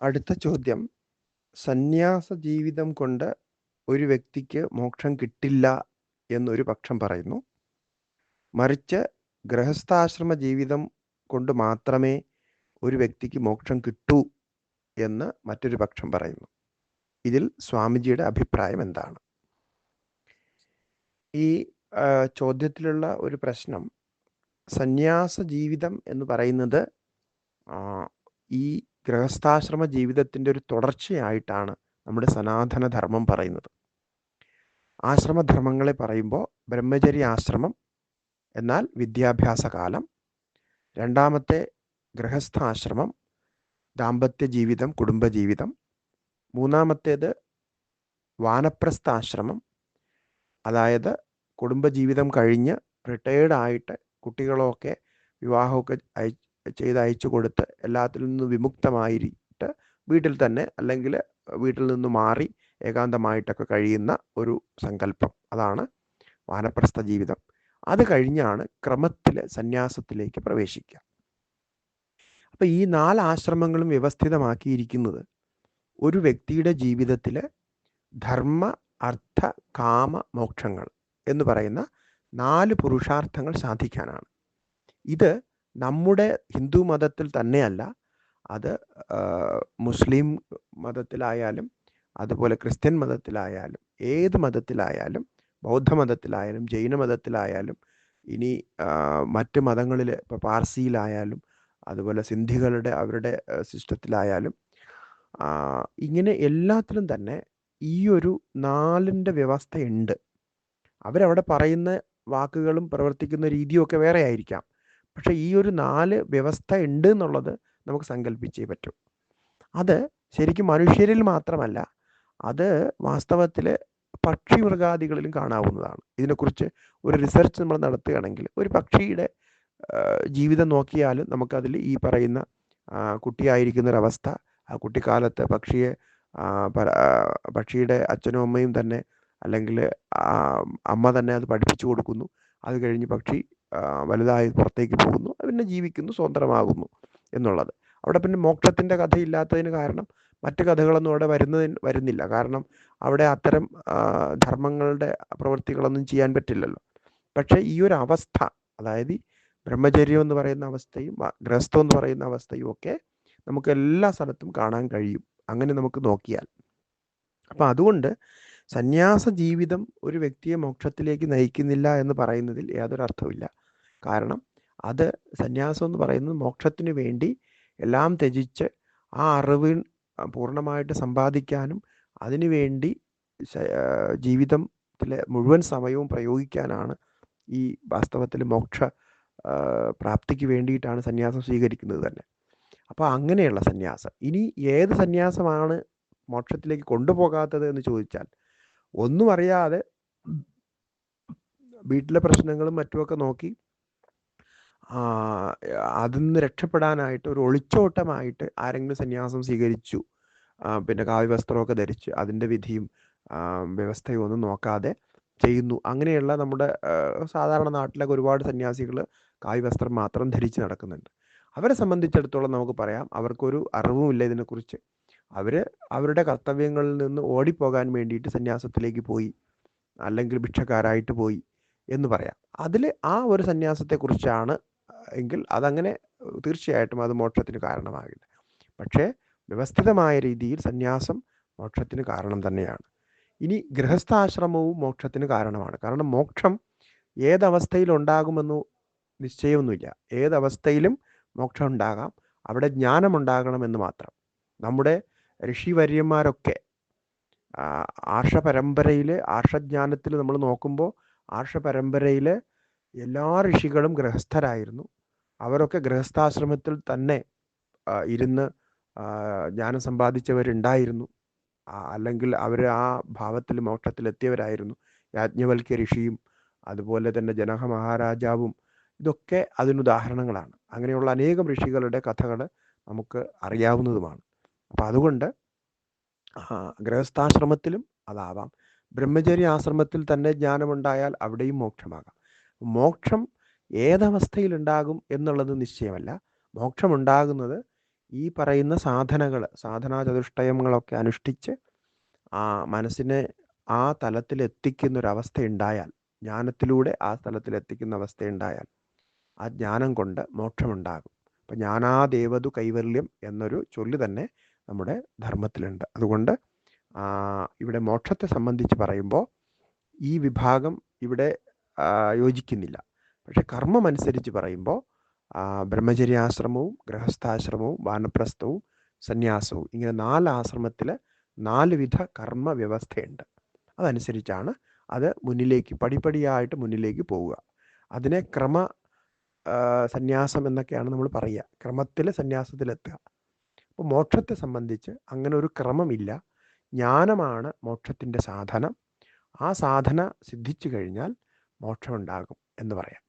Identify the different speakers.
Speaker 1: അടുത്ത ചോദ്യം, സന്യാസ ജീവിതം കൊണ്ട് ഒരു വ്യക്തിക്ക് മോക്ഷം കിട്ടില്ല എന്നൊരു പക്ഷം പറയുന്നു. മറിച്ച് ഗൃഹസ്ഥാശ്രമ ജീവിതം കൊണ്ട് മാത്രമേ ഒരു വ്യക്തിക്ക് മോക്ഷം കിട്ടൂ എന്ന് മറ്റൊരു പക്ഷം പറയുന്നു. ഇതിൽ സ്വാമിജിയുടെ അഭിപ്രായം എന്താണ്? ഈ ചോദ്യത്തിലുള്ള ഒരു പ്രശ്നം, സന്യാസ ജീവിതം എന്ന് പറയുന്നത് ഈ ഗൃഹസ്ഥാശ്രമ ജീവിതത്തിൻ്റെ ഒരു തുടർച്ചയായിട്ടാണ് നമ്മുടെ സനാതനധർമ്മം പറയുന്നത്. ആശ്രമധർമ്മങ്ങളെ പറയുമ്പോൾ ബ്രഹ്മചര്യ ആശ്രമം എന്നാൽ വിദ്യാഭ്യാസ കാലം, രണ്ടാമത്തെ ഗൃഹസ്ഥാശ്രമം ദാമ്പത്യ ജീവിതം, കുടുംബജീവിതം, മൂന്നാമത്തേത് വാനപ്രസ്ഥാശ്രമം, അതായത് കുടുംബജീവിതം കഴിഞ്ഞ് റിട്ടയേർഡ് ആയിട്ട് കുട്ടികളൊക്കെ വിവാഹമൊക്കെ ചെയ്ത് അയച്ചു കൊടുത്ത് എല്ലാത്തിൽ നിന്നും വിമുക്തമായിട്ട് വീട്ടിൽ തന്നെ അല്ലെങ്കിൽ വീട്ടിൽ നിന്ന് മാറി ഏകാന്തമായിട്ടൊക്കെ കഴിയുന്ന ഒരു സങ്കല്പം, അതാണ് വാനപ്രസ്ഥ ജീവിതം. അത് കഴിഞ്ഞാണ് ക്രമത്തിൽ സന്യാസത്തിലേക്ക് പ്രവേശിക്കുക. അപ്പം ഈ 4 ആശ്രമങ്ങളും വ്യവസ്ഥിതമാക്കിയിരിക്കുന്നത് ഒരു വ്യക്തിയുടെ ജീവിതത്തിൽ ധർമ്മ, അർത്ഥ, കാമ, മോക്ഷങ്ങൾ എന്ന് പറയുന്ന 4 പുരുഷാർത്ഥങ്ങൾ സാധിക്കാനാണ്. ഇത് നമ്മുടെ ഹിന്ദു മതത്തിൽ തന്നെയല്ല, അത് മുസ്ലിം മതത്തിലായാലും അതുപോലെ ക്രിസ്ത്യൻ മതത്തിലായാലും ഏത് മതത്തിലായാലും ബൗദ്ധമതത്തിലായാലും ജൈന മതത്തിലായാലും ഇനി മറ്റ് മതങ്ങളിൽ ഇപ്പോൾ പാർസിയിലായാലും അതുപോലെ സിന്ധികളുടെ അവരുടെ സിസ്റ്റത്തിലായാലും ഇങ്ങനെ എല്ലാത്തിലും തന്നെ ഈ ഒരു 4ൻ്റെ വ്യവസ്ഥയുണ്ട്. അവരവിടെ പറയുന്ന വാക്കുകളും പ്രവർത്തിക്കുന്ന രീതിയും ഒക്കെ വേറെ ആയിരിക്കാം, പക്ഷേ ഈ ഒരു 4 വ്യവസ്ഥ ഉണ്ട് എന്നുള്ളത് നമുക്ക് സങ്കല്പിച്ചേ പറ്റൂ. അത് ശരിക്കും മനുഷ്യരിൽ മാത്രമല്ല, അത് വാസ്തവത്തിൽ പക്ഷി മൃഗാദികളിലും കാണാവുന്നതാണ്. ഇതിനെക്കുറിച്ച് ഒരു റിസർച്ച് നമ്മൾ നടത്തുകയാണെങ്കിൽ ഒരു പക്ഷിയുടെ ജീവിതം നോക്കിയാലും നമുക്കതിൽ ഈ പറയുന്ന കുട്ടിയായിരിക്കുന്നൊരവസ്ഥ, ആ കുട്ടിക്കാലത്ത് പക്ഷിയുടെ അച്ഛനും അമ്മയും തന്നെ അല്ലെങ്കിൽ അമ്മ തന്നെ അത് പഠിപ്പിച്ചു കൊടുക്കുന്നു. അത് കഴിഞ്ഞ് പക്ഷി വലുതായി പുറത്തേക്ക് പോകുന്നു, പിന്നെ ജീവിക്കുന്നു, സ്വതന്ത്രമാകുന്നു എന്നുള്ളത്. അവിടെ പിന്നെ മോക്ഷത്തിൻ്റെ കഥയില്ലാത്തതിന് കാരണം മറ്റ് കഥകളൊന്നും അവിടെ വരുന്നില്ല. കാരണം അവിടെ അത്തരം ധർമ്മങ്ങളുടെ പ്രവൃത്തികളൊന്നും ചെയ്യാൻ പറ്റില്ലല്ലോ. പക്ഷേ ഈ ഒരു അവസ്ഥ, അതായത് ബ്രഹ്മചര്യം എന്ന് പറയുന്ന അവസ്ഥയും ഗൃഹസ്ഥം എന്ന് പറയുന്ന അവസ്ഥയും ഒക്കെ നമുക്ക് എല്ലാ സ്ഥലത്തും കാണാൻ കഴിയും, അങ്ങനെ നമുക്ക് നോക്കിയാൽ. അപ്പം അതുകൊണ്ട് സന്യാസ ജീവിതം ഒരു വ്യക്തിയെ മോക്ഷത്തിലേക്ക് നയിക്കുന്നില്ല എന്ന് പറയുന്നതിൽ യാതൊരു അർത്ഥമില്ല. കാരണം അത് സന്യാസം എന്ന് പറയുന്നത് മോക്ഷത്തിന് വേണ്ടി എല്ലാം ത്യജിച്ച് ആ അറിവ് പൂർണ്ണമായിട്ട് സമ്പാദിക്കാനും അതിനുവേണ്ടി ജീവിതത്തിലെ മുഴുവൻ സമയവും പ്രയോഗിക്കാനാണ് ഈ വാസ്തവത്തിൽ മോക്ഷ പ്രാപ്തിക്ക് വേണ്ടിയിട്ടാണ് സന്യാസം സ്വീകരിക്കുന്നത് തന്നെ. അപ്പോൾ അങ്ങനെയുള്ള സന്യാസം, ഇനി ഏത് സന്യാസമാണ് മോക്ഷത്തിലേക്ക് കൊണ്ടുപോകാത്തത് എന്ന് ചോദിച്ചാൽ, ഒന്നും അറിയാതെ വീട്ടിലെ പ്രശ്നങ്ങളും മറ്റുമൊക്കെ നോക്കി അതിൽ നിന്ന് രക്ഷപ്പെടാനായിട്ട് ഒരു ഒളിച്ചോട്ടമായിട്ട് ആരെങ്കിലും സന്യാസം സ്വീകരിച്ചു, പിന്നെ കാവ്യവസ്ത്രമൊക്കെ ധരിച്ച് അതിൻ്റെ വിധിയും വ്യവസ്ഥയും ഒന്നും നോക്കാതെ ചെയ്യുന്നു. അങ്ങനെയുള്ള നമ്മുടെ സാധാരണ നാട്ടിലൊക്കെ ഒരുപാട് സന്യാസികൾ കാവ്യവസ്ത്രം മാത്രം ധരിച്ച് നടക്കുന്നുണ്ട്. അവരെ സംബന്ധിച്ചിടത്തോളം നമുക്ക് പറയാം, അവർക്കൊരു അറിവുമില്ല ഇതിനെക്കുറിച്ച്. അവർ അവരുടെ കർത്തവ്യങ്ങളിൽ നിന്ന് ഓടിപ്പോകാൻ വേണ്ടിയിട്ട് സന്യാസത്തിലേക്ക് പോയി, അല്ലെങ്കിൽ ഭിക്ഷക്കാരായിട്ട് പോയി എന്ന് പറയാം. അതിൽ ആ ഒരു സന്യാസത്തെക്കുറിച്ചാണ് എങ്കിൽ അതങ്ങനെ തീർച്ചയായിട്ടും അത് മോക്ഷത്തിന് കാരണമാകില്ല. പക്ഷേ വ്യവസ്ഥിതമായ രീതിയിൽ സന്യാസം മോക്ഷത്തിന് കാരണം തന്നെയാണ്. ഇനി ഗൃഹസ്ഥാശ്രമവും മോക്ഷത്തിന് കാരണമാണ്. കാരണം മോക്ഷം ഏതവസ്ഥയിൽ ഉണ്ടാകുമെന്ന് നിശ്ചയമൊന്നുമില്ല. ഏതവസ്ഥയിലും മോക്ഷം ഉണ്ടാകാം, അവിടെ ജ്ഞാനമുണ്ടാകണമെന്ന് മാത്രം. നമ്മുടെ ഋഷിവര്യന്മാരൊക്കെ ആർഷപരമ്പരയിൽ, ആർഷജ്ഞാനത്തിൽ നമ്മൾ നോക്കുമ്പോൾ ആർഷപരമ്പരയിൽ എല്ലാ ഋഷികളും ഗൃഹസ്ഥരായിരുന്നു. അവരൊക്കെ ഗൃഹസ്ഥാശ്രമത്തിൽ തന്നെ ഇരുന്ന് ജ്ഞാനം സമ്പാദിച്ചവരുണ്ടായിരുന്നു, അല്ലെങ്കിൽ അവർ ആ ഭാവത്തിൽ മോക്ഷത്തിലെത്തിയവരായിരുന്നു. യാജ്ഞവൽക്യ ഋഷിയും അതുപോലെ തന്നെ ജനക മഹാരാജാവും ഇതൊക്കെ അതിനുദാഹരണങ്ങളാണ്. അങ്ങനെയുള്ള അനേകം ഋഷികളുടെ കഥകൾ നമുക്ക് അറിയാവുന്നതുമാണ്. അപ്പം അതുകൊണ്ട് ഗൃഹസ്ഥാശ്രമത്തിലും അതാവാം, ബ്രഹ്മചര്യ ആശ്രമത്തിൽ തന്നെ ജ്ഞാനമുണ്ടായാൽ അവിടെയും മോക്ഷമാകാം. മോക്ഷം ഏതവസ്ഥയിലുണ്ടാകും എന്നുള്ളത് നിശ്ചയമല്ല. മോക്ഷമുണ്ടാകുന്നത് ഈ പറയുന്ന സാധനാ ചതുഷ്ടയങ്ങളൊക്കെ അനുഷ്ഠിച്ച് ആ മനസ്സിനെ ആ തലത്തിലെത്തിക്കുന്ന ഒരവസ്ഥ ഉണ്ടായാൽ, ജ്ഞാനത്തിലൂടെ ആ തലത്തിലെത്തിക്കുന്ന അവസ്ഥ ഉണ്ടായാൽ ആ ജ്ഞാനം കൊണ്ട് മോക്ഷമുണ്ടാകും. അപ്പം ജ്ഞാനാദേവതു കൈവല്യം എന്നൊരു ചൊല്ല് തന്നെ നമ്മുടെ ധർമ്മത്തിലുണ്ട്. അതുകൊണ്ട് ഇവിടെ മോക്ഷത്തെ സംബന്ധിച്ച് പറയുമ്പോൾ ഈ വിഭാഗം ഇവിടെ യോജിക്കുന്നില്ല. പക്ഷെ കർമ്മം അനുസരിച്ച് പറയുമ്പോൾ ബ്രഹ്മചര്യാശ്രമവും ഗൃഹസ്ഥാശ്രമവും വാനപ്രസ്ഥവും സന്യാസവും ഇങ്ങനെ 4 ആശ്രമത്തിൽ 4 വിധ കർമ്മ വ്യവസ്ഥയുണ്ട്. അതനുസരിച്ചാണ് അത് മുന്നിലേക്ക് പടിപടിയായിട്ട് മുന്നിലേക്ക് പോവുക. അതിനെ സന്യാസം എന്നൊക്കെയാണ് നമ്മൾ പറയുക, ക്രമത്തിൽ സന്യാസത്തിലെത്തുക. അപ്പോൾ മോക്ഷത്തെ സംബന്ധിച്ച് അങ്ങനെ ഒരു ക്രമമില്ല. ജ്ഞാനമാണ് മോക്ഷത്തിൻ്റെ സാധനം. ആ സാധന സിദ്ധിച്ചു കഴിഞ്ഞാൽ മോക്ഷമുണ്ടാകും എന്ന് പറയാം.